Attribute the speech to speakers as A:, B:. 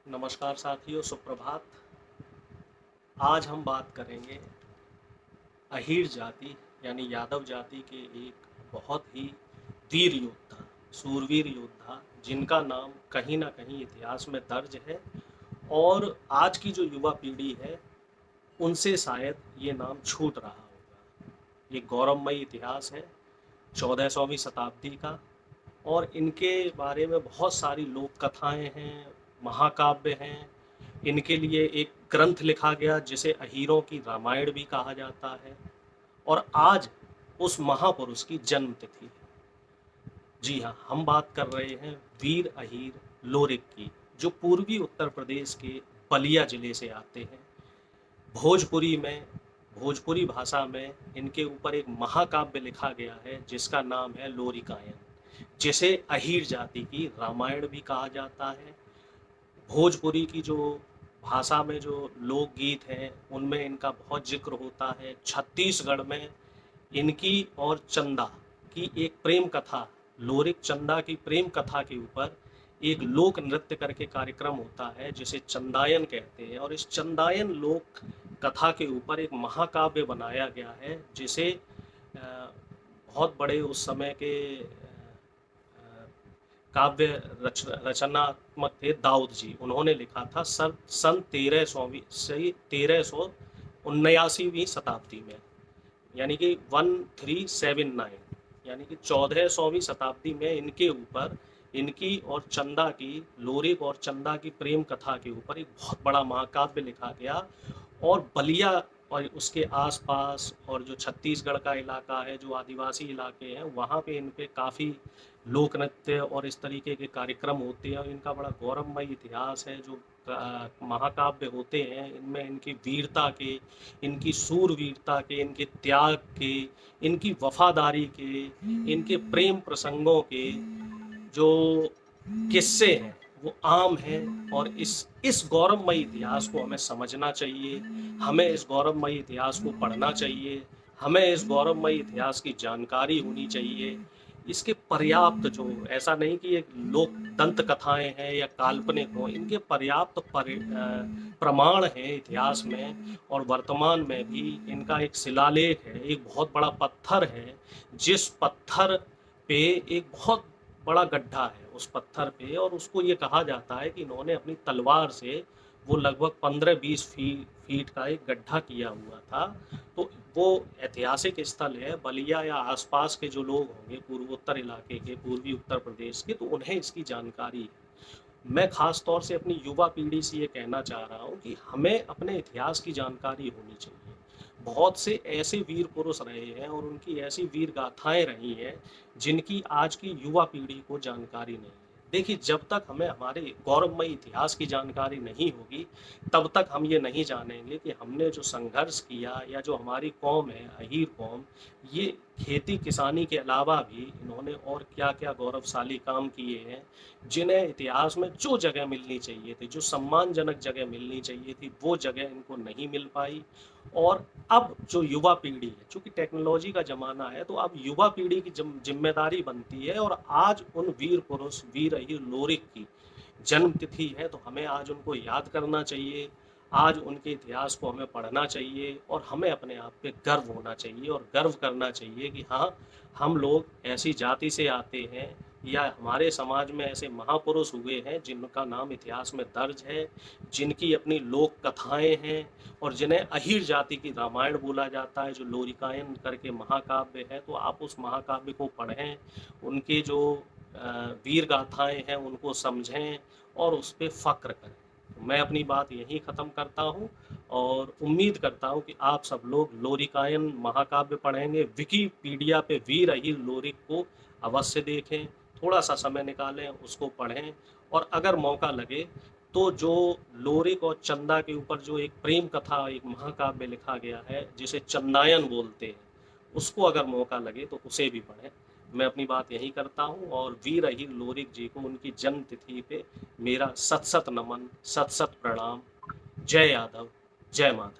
A: नमस्कार साथियों, सुप्रभात। आज हम बात करेंगे अहीर जाति यानी यादव जाति के एक बहुत ही वीर योद्धा, सूरवीर योद्धा, जिनका नाम कहीं ना कहीं इतिहास में दर्ज है और आज की जो युवा पीढ़ी है उनसे शायद ये नाम छूट रहा होगा। ये गौरवमयी इतिहास है 14वीं शताब्दी का और इनके बारे में बहुत सारी लोक कथाएं हैं, महाकाव्य हैं। इनके लिए एक ग्रंथ लिखा गया जिसे अहीरों की रामायण भी कहा जाता है और आज उस महापुरुष की जन्म तिथि है। जी हाँ, हम बात कर रहे हैं वीर अहीर लोरिक की, जो पूर्वी उत्तर प्रदेश के बलिया जिले से आते हैं। भोजपुरी में भोजपुरी भाषा में इनके ऊपर एक महाकाव्य लिखा गया है जिसका नाम है लोरिकायन, जिसे अहीर जाति की रामायण भी कहा जाता है। भोजपुरी की जो भाषा में जो लोकगीत हैं उनमें इनका बहुत जिक्र होता है। छत्तीसगढ़ में इनकी और चंदा की एक प्रेम कथा, लोरिक चंदा की प्रेम कथा के ऊपर एक लोक नृत्य करके कार्यक्रम होता है जिसे चंदायन कहते हैं और इस चंदायन लोक कथा के ऊपर एक महाकाव्य बनाया गया है जिसे बहुत बड़े उस समय के काव्य रचनात्मक थे दाऊद जी। उन्होंने लिखा था सन 1379वीं शताब्दी में, यानी कि 1379, यानी कि 1400वीं शताब्दी में इनके ऊपर, इनकी और चंदा की, लोरिक और चंदा की प्रेम कथा के ऊपर एक बहुत बड़ा महाकाव्य लिखा गया। और बलिया और उसके आसपास और जो छत्तीसगढ़ का इलाका है, जो आदिवासी इलाके हैं, वहाँ पे इन पे काफ़ी लोक नृत्य और इस तरीके के कार्यक्रम होते हैं और इनका बड़ा गौरवमय इतिहास है। जो महाकाव्य होते हैं इनमें इनकी वीरता के, इनकी सूरवीरता के, इनके त्याग के, इनकी वफादारी के, इनके प्रेम प्रसंगों के जो किस्से हैं वो आम हैं और इस गौरवमयी इतिहास को हमें समझना चाहिए। हमें इस गौरवमयी इतिहास को पढ़ना चाहिए। हमें इस गौरवमयी इतिहास की जानकारी होनी चाहिए। इसके पर्याप्त, जो ऐसा नहीं कि ये लोक दंत कथाएं हैं या काल्पनिक हों, इनके पर्याप्त प्रमाण हैं इतिहास में। और वर्तमान में भी इनका एक शिलालेख है, एक बहुत बड़ा पत्थर है जिस पत्थर पे एक बहुत बड़ा गड्ढा है उस पत्थर पे, और उसको ये कहा जाता है कि इन्होंने अपनी तलवार से वो लगभग 15-20 फीट का एक गड्ढा किया हुआ था। तो वो ऐतिहासिक स्थल है। बलिया या आसपास के जो लोग होंगे पूर्वोत्तर इलाके के, पूर्वी उत्तर प्रदेश के, तो उन्हें इसकी जानकारी है। मैं खास तौर से अपनी युवा पीढ़ी से ये कहना चाह रहा हूँ कि हमें अपने इतिहास की जानकारी होनी चाहिए। बहुत से ऐसे वीर पुरुष रहे हैं और उनकी ऐसी वीर गाथाएं रही हैं जिनकी आज की युवा पीढ़ी को जानकारी नहीं है। देखिए, जब तक हमें हमारे गौरवमयी इतिहास की जानकारी नहीं होगी तब तक हम ये नहीं जानेंगे कि हमने जो संघर्ष किया या जो हमारी कौम है, अहीर कौम, ये खेती किसानी के अलावा भी इन्होंने और क्या क्या गौरवशाली काम किए हैं, जिन्हें इतिहास में जो जगह मिलनी चाहिए थी, जो सम्मानजनक जगह मिलनी चाहिए थी, वो जगह इनको नहीं मिल पाई। और अब जो युवा पीढ़ी है, चूंकि टेक्नोलॉजी का ज़माना है, तो अब युवा पीढ़ी की जिम्मेदारी बनती है। और आज उन वीर पुरुष, वीर अहीर लोरिक की जन्म तिथि है, तो हमें आज उनको याद करना चाहिए। आज उनके इतिहास को हमें पढ़ना चाहिए और हमें अपने आप पे गर्व होना चाहिए और गर्व करना चाहिए कि हाँ, हम लोग ऐसी जाति से आते हैं या हमारे समाज में ऐसे महापुरुष हुए हैं जिनका नाम इतिहास में दर्ज है, जिनकी अपनी लोक कथाएं हैं और जिन्हें अहीर जाति की रामायण बोला जाता है, जो लोरिकायन करके महाकाव्य है। तो आप उस महाकाव्य को पढ़ें, उनके जो वीर गाथाएं हैं उनको समझें और उस पर फ़क्र करें। तो मैं अपनी बात यहीं ख़त्म करता हूँ और उम्मीद करता हूँ कि आप सब लोग लोरिकायन महाकाव्य पढ़ेंगे। विकिपीडिया पे वीर अहीर लोरिक को अवश्य देखें, थोड़ा सा समय निकालें, उसको पढ़ें। और अगर मौका लगे तो जो लोरिक और चंदा के ऊपर जो एक प्रेम कथा, एक महाकाव्य लिखा गया है जिसे चंदायन बोलते हैं, उसको अगर मौका लगे तो उसे भी पढ़ें। मैं अपनी बात यही करता हूँ और वीर अहीर लोरिक जी को उनकी जन्म तिथि पे मेरा सत सत नमन, सत सत प्रणाम। जय यादव, जय माधव।